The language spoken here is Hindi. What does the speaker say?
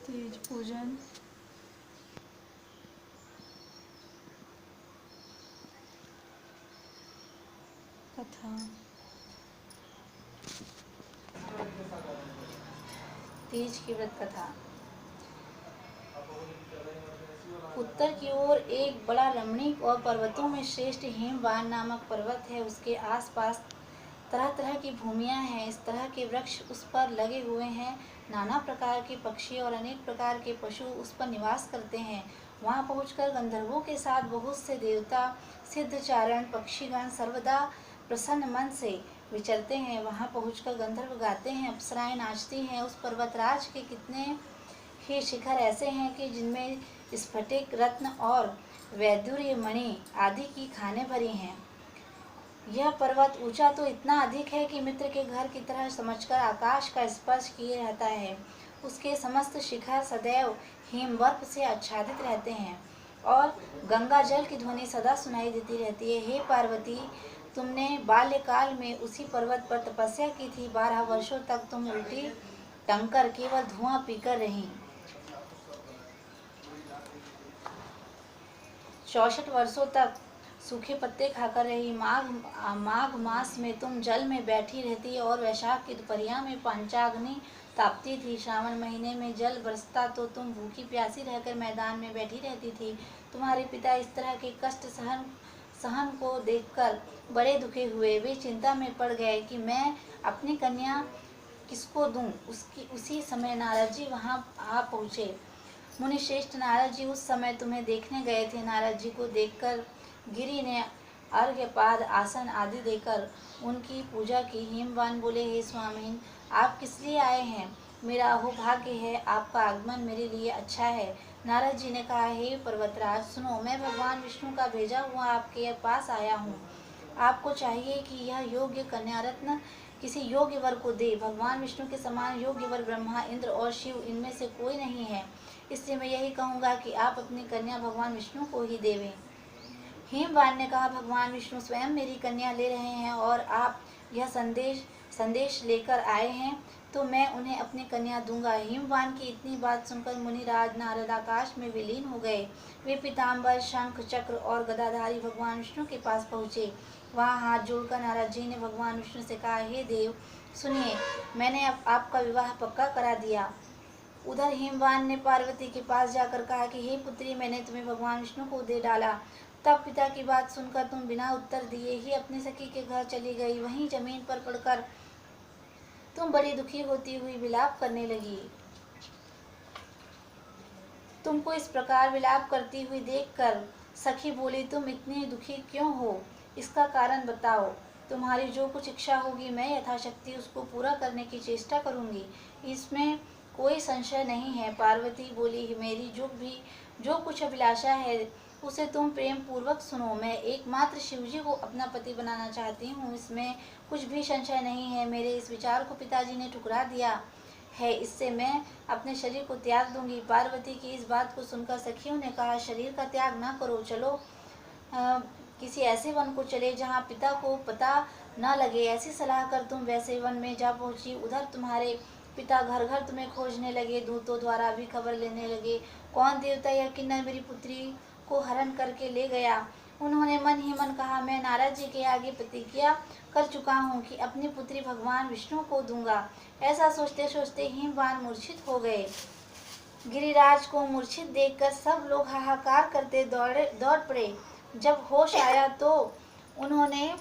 तेज पूजन, कथा। तीज की व्रत कथा। उत्तर की ओर एक बड़ा रमणीक और पर्वतों में श्रेष्ठ हेमवान नामक पर्वत है। उसके आसपास तरह तरह की भूमियां हैं। इस तरह के वृक्ष उस पर लगे हुए हैं। नाना प्रकार के पक्षी और अनेक प्रकार के पशु उस पर निवास करते हैं। वहां पहुंचकर गंधर्वों के साथ बहुत से देवता, सिद्धचारण, पक्षीगण सर्वदा प्रसन्न मन से विचरते हैं। वहां पहुंचकर गंधर्व गाते हैं, अप्सराएं नाचती हैं। उस पर्वतराज के कितने ही शिखर ऐसे हैं कि जिनमें स्फटिक, रत्न और वैदुर्य मणि आदि की खानें भरी हैं। यह पर्वत ऊंचा तो इतना अधिक है कि मित्र के घर की तरह समझकर आकाश का स्पर्श किए रहता है। उसके समस्त शिखर सदैव हिमवर्प से आच्छादित रहते हैं और गंगा जल की ध्वनि सदा सुनाई देती रहती है। हे पार्वती, तुमने बाल्यकाल में उसी पर्वत पर तपस्या की थी। 12 वर्षों तक तुम उल्टी टंकर केवल धुआं पीकर रहीं। 64 वर्षों तक सूखे पत्ते खाकर रही। माघ मास में तुम जल में बैठी रहती और वैशाख की दोपहरिया में पंचाग्नि तापती थी। श्रावण महीने में जल बरसता तो तुम भूखी प्यासी रहकर मैदान में बैठी रहती थी। तुम्हारे पिता इस तरह के कष्ट सहन को देखकर बड़े दुखी हुए। वे चिंता में पड़ गए कि मैं अपनी कन्या किसको दूं। उसी समय नारद जी वहां आ पहुँचे। मुनि श्रेष्ठ नारद जी उस समय तुम्हें देखने गए थे। नारद जी को देखकर गिरि ने अर्घ्यपाद आसन आदि देकर उनकी पूजा की। हिमवान बोले, हे स्वामीन, आप किस लिए आए हैं? मेरा अहोभाग्य है, आपका आगमन मेरे लिए अच्छा है। नारद जी ने कहा, हे पर्वतराज, सुनो, मैं भगवान विष्णु का भेजा हुआ आपके पास आया हूँ। आपको चाहिए कि यह योग्य कन्या रत्न किसी योग्य वर को दे। भगवान विष्णु के समान योग्य वर ब्रह्मा, इंद्र और शिव इनमें से कोई नहीं है। इसलिए मैं यही कहूँगा कि आप अपनी कन्या भगवान विष्णु को ही देवें। हिमवान ने कहा, भगवान विष्णु स्वयं मेरी कन्या ले रहे हैं और आप यह संदेश लेकर आए हैं तो मैं उन्हें अपनी कन्या दूंगा। हिमवान की इतनी बात सुनकर मुनिराज नारद आकाश में विलीन हो गए। वे पीताम्बर, शंख, चक्र और गदाधारी भगवान विष्णु के पास पहुँचे। वहाँ हाथ जोड़कर नारद जी ने भगवान विष्णु से कहा, हे देव, सुनिए, मैंने अब आपका विवाह पक्का करा दिया। उधर हिमवान ने पार्वती के पास जाकर कहा कि हे पुत्री, मैंने तुम्हें भगवान विष्णु को दे डाला। तब पिता की बात सुनकर तुम बिना उत्तर दिए ही अपनी सखी के घर चली गई। वहीं जमीन पर पड़कर तुम बड़ी दुखी होती हुई विलाप करने लगी। तुमको इस प्रकार विलाप करती हुई देखकर सखी बोली, तुम इतनी दुखी क्यों हो? इसका कारण बताओ। तुम्हारी जो कुछ इच्छा होगी मैं यथाशक्ति उसको पूरा करने की चेष्टा करूंगी, इसमें कोई संशय नहीं है। पार्वती बोली, मेरी जो कुछ अभिलाषा है उसे तुम प्रेम पूर्वक सुनो। मैं एकमात्र शिवजी को अपना पति बनाना चाहती हूँ, इसमें कुछ भी संशय नहीं है। मेरे इस विचार को पिताजी ने ठुकरा दिया है, इससे मैं अपने शरीर को त्याग दूंगी। पार्वती की इस बात को सुनकर सखियों ने कहा, शरीर का त्याग ना करो, चलो किसी ऐसे वन को चले जहाँ पिता को पता न लगे। ऐसी सलाह कर तुम वैसे वन में जा पहुंची। उधर तुम्हारे पिता घर घर तुम्हें खोजने लगे, दूतों द्वारा भी खबर लेने लगे, कौन देवता या किन्नर मेरी पुत्री को हरण करके ले गया। उन्होंने मन ही मन कहा, मैं नारद जी के आगे प्रतिज्ञा कर चुका हूँ कि अपनी पुत्री भगवान विष्णु को दूंगा। ऐसा सोचते सोचते हिमवान मूर्छित हो गए। गिरिराज को मूर्छित देखकर सब लोग हाहाकार करते दौड़ पड़े। जब होश आया तो उन्होंने